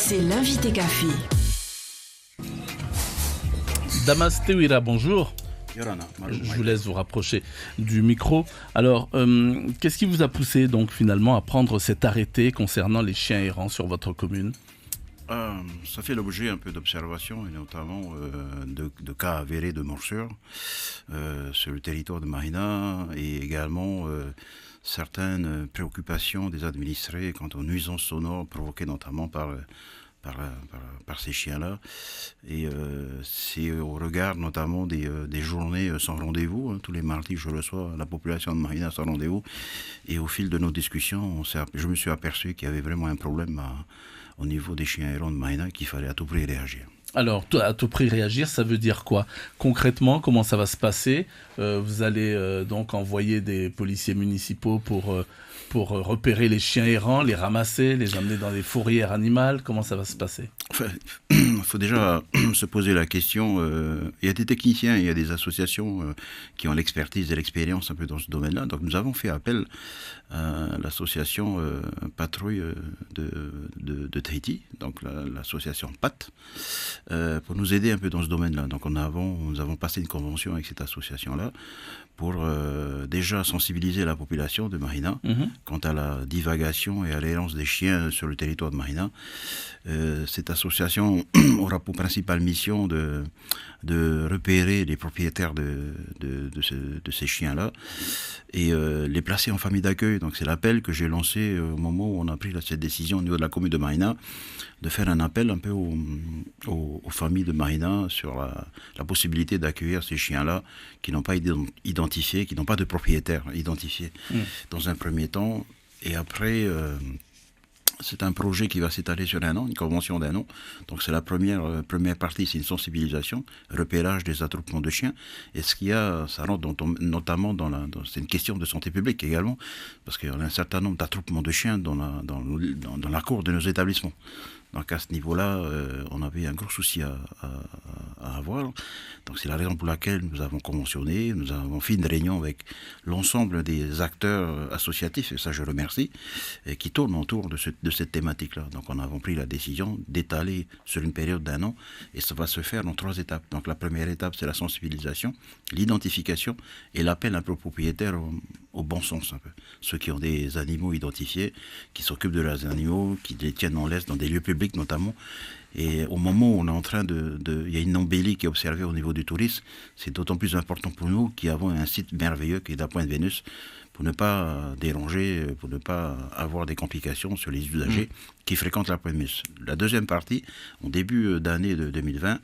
C'est l'invité café. Damas Tewira, bonjour. Je vous laisse vous rapprocher du micro. Alors, qu'est-ce qui vous a poussé donc finalement à prendre cet arrêté concernant les chiens errants sur votre commune ? Ça fait l'objet un peu d'observations et notamment de cas avérés de morsures sur le territoire de Mahina et également certaines préoccupations des administrés quant aux nuisances sonores provoquées notamment par ces chiens-là. Et c'est au regard notamment des journées sans rendez-vous. Tous les mardis, je reçois la population de Mahina sans rendez-vous. Et au fil de nos discussions, je me suis aperçu qu'il y avait vraiment un problème au niveau des chiens errants de Mahina, qu'il fallait à tout prix réagir. Alors, à tout prix réagir, ça veut dire quoi ? Concrètement, comment ça va se passer ? Vous allez donc envoyer des policiers municipaux pour repérer les chiens errants, les ramasser, les amener dans des fourrières animales ? Comment ça va se passer ? Enfin, il faut déjà se poser la question. Il y a des techniciens, il y a des associations qui ont l'expertise et l'expérience un peu dans ce domaine-là. Donc nous avons fait appel à l'association Patrouille de Tahiti, donc l'association PAT, pour nous aider un peu dans ce domaine-là. Donc nous avons passé une convention avec cette association-là pour déjà sensibiliser la population de Mahina quant à la divagation et à l'errance des chiens sur le territoire de Mahina. Cette association aura pour principale mission de repérer les propriétaires de ces chiens-là et les placer en famille d'accueil. Donc c'est l'appel que j'ai lancé au moment où on a pris cette décision au niveau de la commune de Mahina, de faire un appel un peu aux familles de Mahina sur la possibilité d'accueillir ces chiens-là qui n'ont pas identifié, qui n'ont pas de propriétaire identifié dans un premier temps. Et après, c'est un projet qui va s'étaler sur un an, une convention d'1 an. Donc c'est la première partie, c'est une sensibilisation, repérage des attroupements de chiens. Et ce qu'il y a, ça rentre notamment c'est une question de santé publique également, parce qu'il y a un certain nombre d'attroupements de chiens dans la cour de nos établissements. Donc à ce niveau-là, on avait un gros souci à avoir. Donc c'est la raison pour laquelle nous avons conventionné, nous avons fait une réunion avec l'ensemble des acteurs associatifs, et ça je remercie, qui tournent autour de cette thématique-là. Donc on a pris la décision d'étaler sur une période d'1 an, et ça va se faire en 3 étapes. Donc la première étape, c'est la sensibilisation, l'identification et l'appel un peu aux propriétaires au bon sens un peu. Ceux qui ont des animaux identifiés, qui s'occupent de leurs animaux, qui les tiennent en laisse dans des lieux publics notamment. Et au moment où on est en train il y a une embellie qui est observée au niveau du tourisme, c'est d'autant plus important pour nous qui avons un site merveilleux qui est la Pointe Vénus, pour ne pas déranger, pour ne pas avoir des complications sur les usagers qui fréquentent la Pointe Vénus. La deuxième partie, en début d'année de 2020,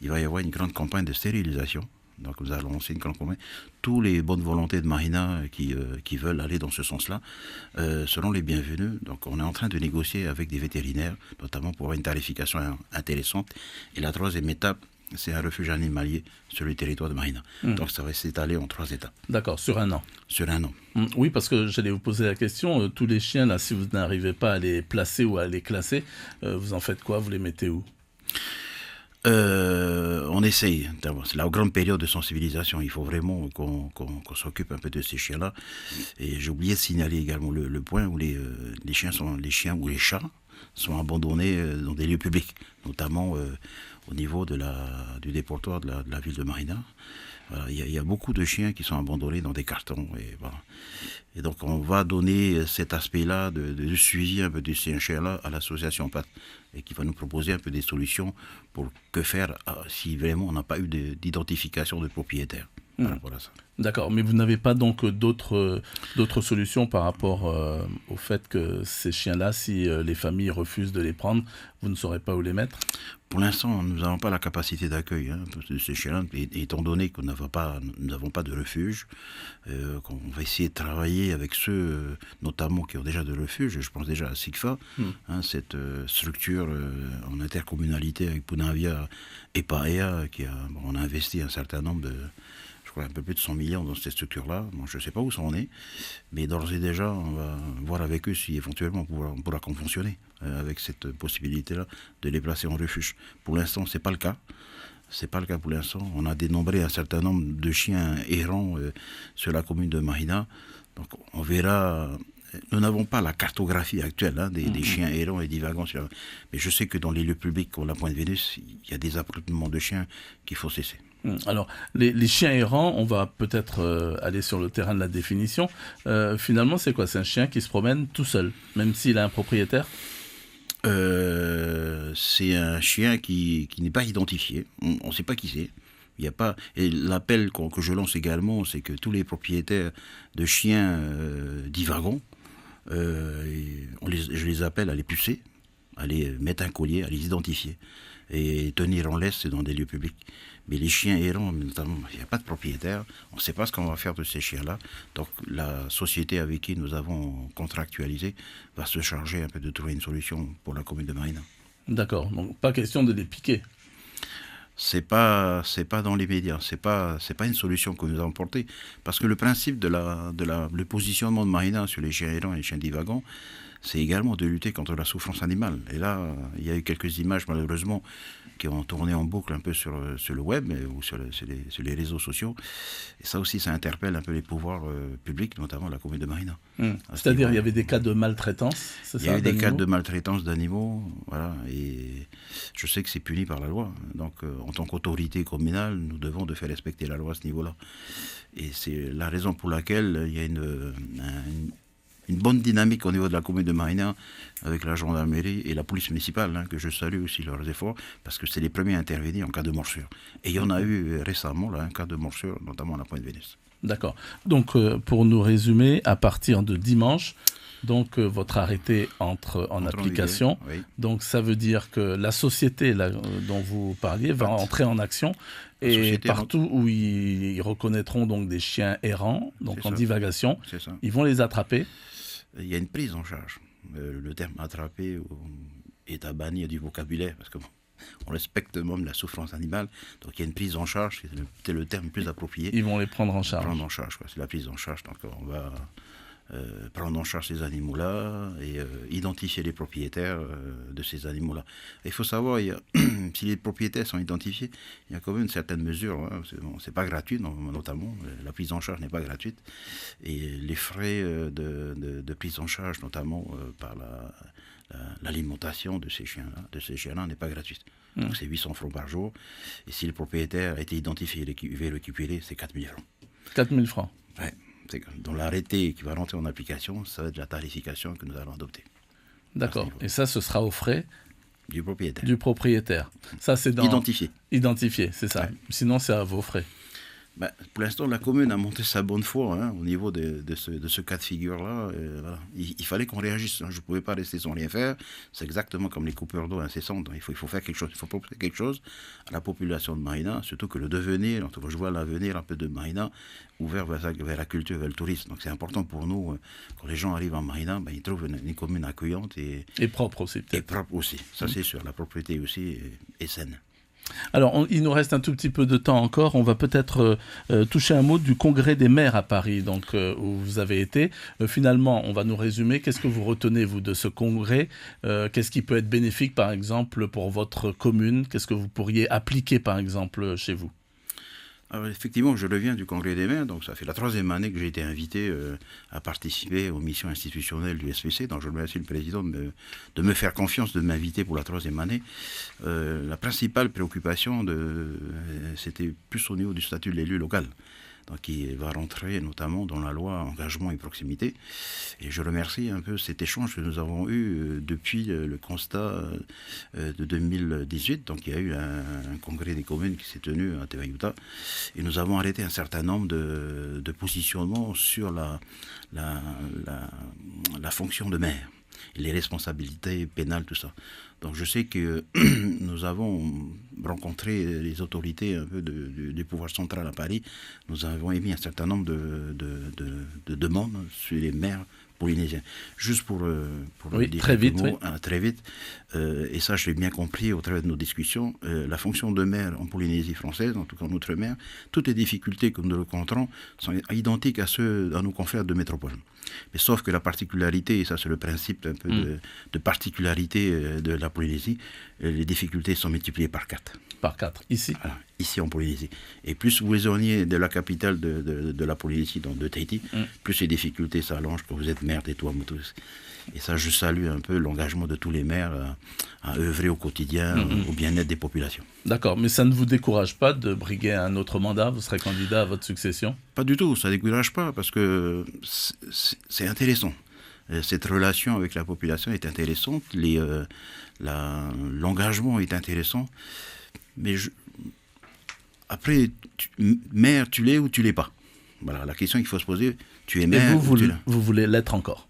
il va y avoir une grande campagne de stérilisation. Donc nous allons lancer une grande campagne. Tous les bonnes volontés de Mahina qui veulent aller dans ce sens-là seront les bienvenus. Donc on est en train de négocier avec des vétérinaires, notamment pour avoir une tarification intéressante. Et la troisième étape, c'est un refuge animalier sur le territoire de Mahina. Donc ça va s'étaler en 3 étapes. D'accord, sur 1 an. Sur 1 an. Oui, parce que j'allais vous poser la question, tous les chiens, là, si vous n'arrivez pas à les placer ou à les classer, vous en faites quoi ? Vous les mettez où ? On essaye. C'est la grande période de sensibilisation. Il faut vraiment qu'on s'occupe un peu de ces chiens-là. Et j'ai oublié de signaler également le point où les chiens ou les chats sont abandonnés dans des lieux publics, notamment au niveau du déportoir de la ville de Mahina. Voilà, il y a beaucoup de chiens qui sont abandonnés dans des cartons. Et, voilà. Et donc on va donner cet aspect-là de suivi un peu de ces chiens-là à l'association PAT, et qui va nous proposer un peu des solutions pour que faire si vraiment on n'a pas eu d'identification de propriétaire par rapport à ça. D'accord, mais vous n'avez pas donc d'autres solutions par rapport au fait que ces chiens-là, si les familles refusent de les prendre, vous ne saurez pas où les mettre ? Pour l'instant, nous n'avons pas la capacité d'accueil de ces chiens-là, étant donné que nous n'avons pas de refuge. On va essayer de travailler avec ceux, notamment qui ont déjà de refuge. Je pense déjà à SIGFA, cette structure en intercommunalité avec Punavia et Paea, on a investi un certain nombre je crois un peu plus de 100 millions dans cette structure-là. Bon, je ne sais pas où ça en est, mais d'ores et déjà, on va voir avec eux si éventuellement on pourra conventionner avec cette possibilité-là de les placer en refuge. Pour l'instant, ce n'est pas le cas. Ce n'est pas le cas pour l'instant. On a dénombré un certain nombre de chiens errants sur la commune de Mahina. Donc on verra nous n'avons pas la cartographie actuelle des chiens errants et divagants. Mais je sais que dans les lieux publics comme la Pointe-Vénus, il y a des attroupements de chiens qu'il faut cesser. Alors, les chiens errants, on va peut-être aller sur le terrain de la définition. Finalement, c'est quoi? C'est un chien qui se promène tout seul, même s'il a un propriétaire? C'est un chien qui n'est pas identifié. On ne sait pas qui c'est. Il y a pas. Et l'appel que je lance également, c'est que tous les propriétaires de chiens divagants, je les appelle à les pucer, à les mettre un collier, à les identifier et tenir en laisse dans des lieux publics. Mais les chiens errants, notamment, il n'y a pas de propriétaire, on ne sait pas ce qu'on va faire de ces chiens-là. Donc la société avec qui nous avons contractualisé va se charger un peu de trouver une solution pour la commune de Marina. D'accord, donc pas question de les piquer. C'est pas dans les médias, c'est pas une solution que nous avons portée, parce que le principe le positionnement de Marina sur les chiens errants et les chiens divagants, c'est également de lutter contre la souffrance animale. Et là, il y a eu quelques images malheureusement qui ont tourné en boucle un peu sur le web ou sur les réseaux sociaux. Et ça aussi, ça interpelle un peu les pouvoirs publics, notamment la commune de Marina. C'est-à-dire, il y avait des cas de maltraitance, c'est ça? Il y a eu des cas de maltraitance d'animaux, voilà, et je sais que c'est puni par la loi. Donc, en tant qu'autorité communale, nous devons de faire respecter la loi à ce niveau-là. Et c'est la raison pour laquelle il y a une bonne dynamique au niveau de la commune de Marina avec la gendarmerie et la police municipale, que je salue aussi leurs efforts, parce que c'est les premiers à intervenir en cas de morsure. Et il y en a eu récemment un cas de morsure, notamment à la Pointe-Vénus. D'accord. Donc, pour nous résumer, à partir de dimanche, donc votre arrêté entre en application. Oui. Donc, ça veut dire que la société dont vous parliez va entrer en action. Et partout où ils reconnaîtront donc des chiens errants, donc en divagation, ils vont les attraper. Il y a une prise en charge. Le terme attraper est à bannir du vocabulaire, parce qu'on respecte même la souffrance animale. Donc il y a une prise en charge, c'est le terme le plus approprié. Ils vont les prendre en charge. Prendre en charge, quoi. C'est la prise en charge. Donc on va prendre en charge ces animaux-là et identifier les propriétaires de ces animaux-là. Et il faut savoir, si les propriétaires sont identifiés, il y a quand même une certaine mesure. C'est pas gratuit, notamment. La prise en charge n'est pas gratuite. Et les frais de prise en charge, notamment par l'alimentation de ces chiens-là, n'est pas gratuite. Donc c'est 800 francs par jour. Et si le propriétaire a été identifié et veut récupérer, c'est 4 000 francs. 4 000 francs. Ouais. Dans l'arrêté qui va rentrer en application, ça va être la tarification que nous allons adopter. D'accord. Et ça, ce sera aux frais du propriétaire. Ça, c'est Identifié, c'est ça. Ouais. Sinon, c'est à vos frais. Pour l'instant, la commune a monté sa bonne foi au niveau de ce cas de figure-là. Voilà. Il fallait qu'on réagisse. Je ne pouvais pas rester sans rien faire. C'est exactement comme les coupures d'eau incessantes. Il faut faire quelque chose. Il faut proposer quelque chose à la population de Marina, surtout que le devenir, en tout cas, je vois l'avenir un peu de Marina ouvert vers la culture, vers le tourisme. Donc c'est important pour nous, quand les gens arrivent en Marina, ils trouvent une commune accueillante et propre aussi. Et propre aussi. Ça, c'est sûr. La propriété aussi est saine. Alors, il nous reste un tout petit peu de temps encore. On va peut-être toucher un mot du congrès des maires à Paris, donc, où vous avez été. Finalement, on va nous résumer. Qu'est-ce que vous retenez, vous, de ce congrès? Qu'est-ce qui peut être bénéfique, par exemple, pour votre commune? Qu'est-ce que vous pourriez appliquer, par exemple, chez vous? Alors, effectivement, je reviens du Congrès des maires, donc ça fait la 3e année que j'ai été invité à participer aux missions institutionnelles du SPC, donc je remercie le président de me faire confiance, de m'inviter pour la 3e année. La principale préoccupation, c'était plus au niveau du statut de l'élu local, donc qui va rentrer notamment dans la loi engagement et proximité. Et je remercie un peu cet échange que nous avons eu depuis le constat de 2018. Donc il y a eu un congrès des communes qui s'est tenu à Tevayuta et nous avons arrêté un certain nombre de positionnements sur la fonction de maire, et les responsabilités pénales, tout ça. Donc je sais que nous avons rencontré les autorités un peu du pouvoir central à Paris. Nous avons émis un certain nombre de demandes sur les maires polynésiens. Juste pour dire très vite, très vite. Et ça, je l'ai bien compris au travers de nos discussions. La fonction de maire en Polynésie française, en tout cas en Outre-mer, toutes les difficultés que nous rencontrons sont identiques à ceux de nos confrères de métropole. Mais sauf que la particularité, et ça c'est le principe un peu de particularité de la Polynésie, les difficultés sont multipliées par 4. par 4, ici. Voilà, ici en Polynésie. Et plus vous éloignez de la capitale de la Polynésie, donc de Tahiti, plus les difficultés s'allongent quand vous êtes maire des Tuamotu. Et ça, je salue un peu l'engagement de tous les maires à œuvrer au quotidien au bien-être des populations. D'accord, mais ça ne vous décourage pas de briguer un autre mandat? Vous serez candidat à votre succession? Pas du tout, ça ne décourage pas, parce que c'est intéressant. Cette relation avec la population est intéressante, l'engagement est intéressant, mais après, maire, tu l'es ou tu l'es pas. Voilà, la question qu'il faut se poser, tu es maire ou tu l'es? Vous voulez l'être encore?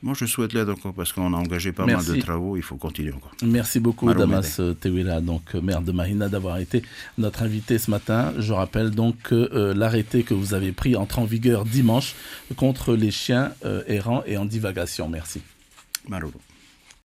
Moi, je souhaite l'être encore parce qu'on a engagé pas mal de travaux, il faut continuer encore. Merci beaucoup, Damas Tewila, donc maire de Mahina, d'avoir été notre invité ce matin. Je rappelle donc que l'arrêté que vous avez pris entre en vigueur dimanche contre les chiens errants et en divagation. Merci. Maroro.